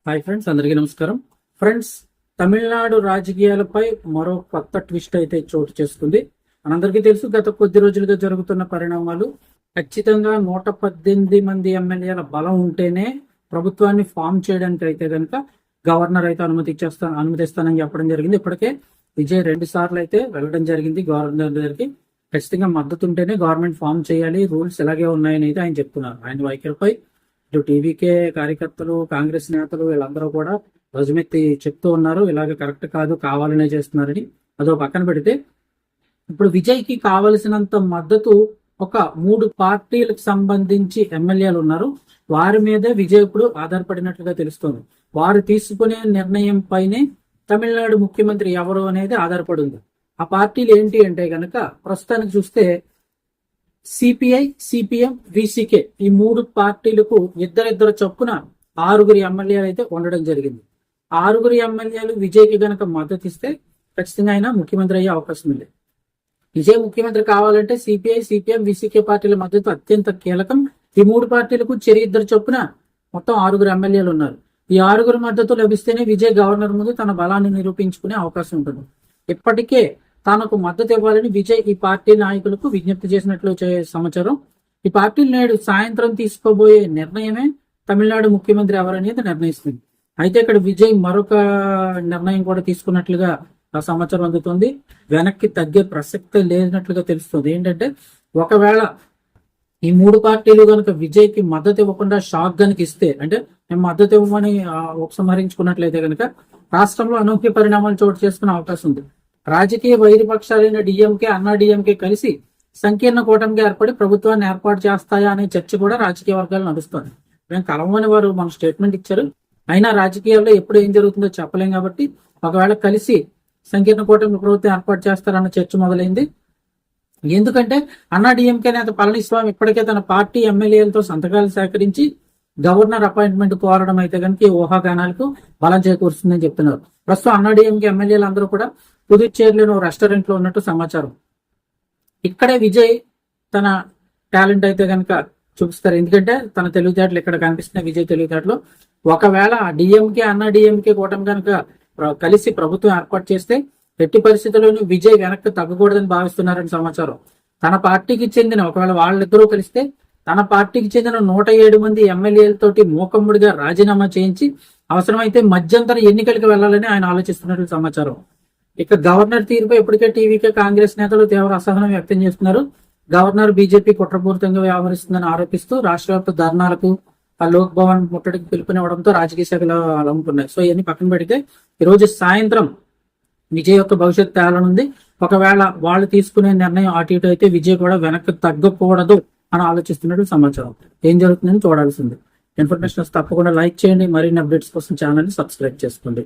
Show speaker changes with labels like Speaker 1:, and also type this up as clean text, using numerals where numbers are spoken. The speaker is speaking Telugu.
Speaker 1: హాయ్ ఫ్రెండ్స్, అందరికీ నమస్కారం. ఫ్రెండ్స్, తమిళనాడు రాజకీయాలపై మరో కొత్త ట్విస్ట్ అయితే చోటు చేసుకుంది. మనందరికీ తెలుసు, గత కొద్ది రోజులుగా జరుగుతున్న పరిణామాలు. ఖచ్చితంగా 118 మంది ఎమ్మెల్యేల బలం ఉంటేనే ప్రభుత్వాన్ని ఫామ్ చేయడానికి అయితే కనుక గవర్నర్ అయితే అనుమతిస్తానని చెప్పడం జరిగింది. ఇప్పటికే విజయ్ 2 సార్లు అయితే వెళ్ళడం జరిగింది గవర్నర్ దగ్గరికి. ఖచ్చితంగా మద్దతు ఉంటేనే గవర్నమెంట్ ఫామ్ చేయాలి, రూల్స్ ఇలాగే ఉన్నాయని అయితే ఆయన చెప్తున్నారు. ఆయన వైఖరిపై ఇటు టీవీకే కార్యకర్తలు, కాంగ్రెస్ నేతలు వీళ్ళందరూ కూడా ధ్వజమెత్తి చెప్తూ ఉన్నారు, ఇలాగ కరెక్ట్ కాదు, కావాలనే చేస్తున్నారని. అదో పక్కన పెడితే ఇప్పుడు విజయ్కి కావలసినంత మద్దతు ఒక 3 పార్టీలకు సంబంధించి ఎమ్మెల్యేలు ఉన్నారు. వారి మీదే విజయ్ ఇప్పుడు ఆధారపడినట్లుగా తెలుస్తోంది. వారు తీసుకునే నిర్ణయం పైనే తమిళనాడు ముఖ్యమంత్రి ఎవరు అనేది ఆధారపడి ఉంది. ఆ పార్టీలు ఏంటి అంటే గనక ప్రస్తుతానికి చూస్తే సిపిఐ, సిపిఎం, విసికే ఈ 3 పార్టీలకు ఇద్దరిద్దరు చొప్పున 6 ఎమ్మెల్యేలు అయితే ఉండడం జరిగింది. 6 ఎమ్మెల్యేలు విజయ్కి గనక మద్దతు ఇస్తే ఖచ్చితంగా ఆయన ముఖ్యమంత్రి అయ్యే అవకాశం ఉంది. విజయ్ ముఖ్యమంత్రి కావాలంటే సిపిఐ, సిపిఎం, విసికే పార్టీల మద్దతు అత్యంత కీలకం. ఈ 3 పార్టీలకు ఇద్దరు చొప్పున మొత్తం 6 ఎమ్మెల్యేలు ఉన్నారు. ఈ 6 మద్దతు లభిస్తేనే విజయ్ గవర్నర్ ముందు తన బలాన్ని నిరూపించుకునే అవకాశం ఉంటుంది. ఇప్పటికే తనకు మద్దతు ఇవ్వాలని విజయ్ ఈ పార్టీ నాయకులకు విజ్ఞప్తి చేసినట్లు సమాచారం. ఈ పార్టీలు నేడు సాయంత్రం తీసుకోబోయే నిర్ణయమే తమిళనాడు ముఖ్యమంత్రి ఎవరనేది నిర్ణయిస్తుంది. అయితే ఇక్కడ విజయ్ మరొక నిర్ణయం కూడా తీసుకున్నట్లుగా ఆ సమాచారం అందుతుంది. వెనక్కి తగ్గే ప్రసక్తే లేనట్లుగా తెలుస్తుంది. ఏంటంటే ఒకవేళ ఈ 3 పార్టీలు కనుక విజయ్ కి మద్దతు ఇవ్వకుండా షాక్ గనుక ఇస్తే, అంటే మేము మద్దతు ఇవ్వమని ఉపసంహరించుకున్నట్లయితే కనుక రాష్ట్రంలో అనూహ్య పరిణామాలు చోటు చేసుకునే అవకాశం ఉంది. రాజకీయ వైరిపక్షాలైన డిఎంకే, అన్నా డిఎంకే కలిసి సంకీర్ణ కూటమిగా ఏర్పడి ప్రభుత్వాన్ని ఏర్పాటు చేస్తాయా అనే చర్చ కూడా రాజకీయ వర్గాలు నడుస్తుంది. మేము కలవని వారు మన స్టేట్మెంట్ ఇచ్చారు, అయినా రాజకీయాల్లో ఎప్పుడు ఏం జరుగుతుందో చెప్పలేం కాబట్టి ఒకవేళ కలిసి సంకీర్ణ కూటమి ప్రభుత్వం ఏర్పాటు చేస్తారన్న చర్చ మొదలైంది. ఎందుకంటే అన్నా డిఎంకే నేత పళనిస్వామి ఇప్పటికే తన పార్టీ ఎమ్మెల్యేలతో సంతకాలు సేకరించి గవర్నర్ అపాయింట్మెంట్ కోరడం అయితే కనుక ఈ ఊహాగానాలకు బలం చేకూరుస్తుందని చెప్తున్నారు. ప్రస్తుతం అన్నా డిఎంకే ఎమ్మెల్యేలు అందరూ కూడా పుదుచ్చేరిలోని రెస్టారెంట్ లో ఉన్నట్టు సమాచారం. ఇక్కడే విజయ్ తన టాలెంట్ అయితే కనుక చూపిస్తారు. ఎందుకంటే తన తెలివితేటలు ఇక్కడ కనిపిస్తున్న విజయ్ తెలివితేటలు. ఒకవేళ డిఎంకే, అన్నా డిఎంకే కూటమి కనుక కలిసి ప్రభుత్వం ఏర్పాటు చేస్తే ఎట్టి పరిస్థితుల్లోనూ విజయ్ వెనక్కి తగ్గకూడదని భావిస్తున్నారని సమాచారం. తన పార్టీకి చెందిన ఒకవేళ వాళ్ళిద్దరూ కలిస్తే తన పార్టీకి చెందిన 107 మంది ఎమ్మెల్యేలతోటి మూకమ్ముడిగా రాజీనామా చేయించి అవసరమైతే మధ్యంతర ఎన్నికలకు వెళ్లాలని ఆయన ఆలోచిస్తున్నట్లు సమాచారం. ఇక గవర్నర్ తీరుపై ఇప్పటికే టీవీకే కాంగ్రెస్ నేతలు తీవ్ర అసహనం వ్యక్తం చేస్తున్నారు. గవర్నర్ బీజేపీ కుట్రపూరితంగా వ్యవహరిస్తుందని ఆరోపిస్తూ రాష్ట్ర వ్యాప్త ధర్నాలకు, ఆ లోక్ భవన్ ముట్టడికి పిలుపునివ్వడంతో రాజకీయ శాఖలు అలముకున్నాయి. సో ఇవన్నీ పక్కన పెడితే ఈరోజు సాయంత్రం విజయ్ యొక్క భవిష్యత్తు తేలనుంది. ఒకవేళ వాళ్ళు తీసుకునే నిర్ణయం అటు ఇటు అయితే విజయ్ కూడా వెనక్కి తగ్గకూడదు అని ఆలోచిస్తున్నట్టు సమాచారం. ఏం జరుగుతుందని చూడాల్సింది. ఇన్ఫర్మేషన్ తప్పకుండా లైక్ చేయండి. మరిన్ని అప్డేట్స్ కోసం ఛానల్ ని సబ్స్క్రైబ్ చేసుకోండి.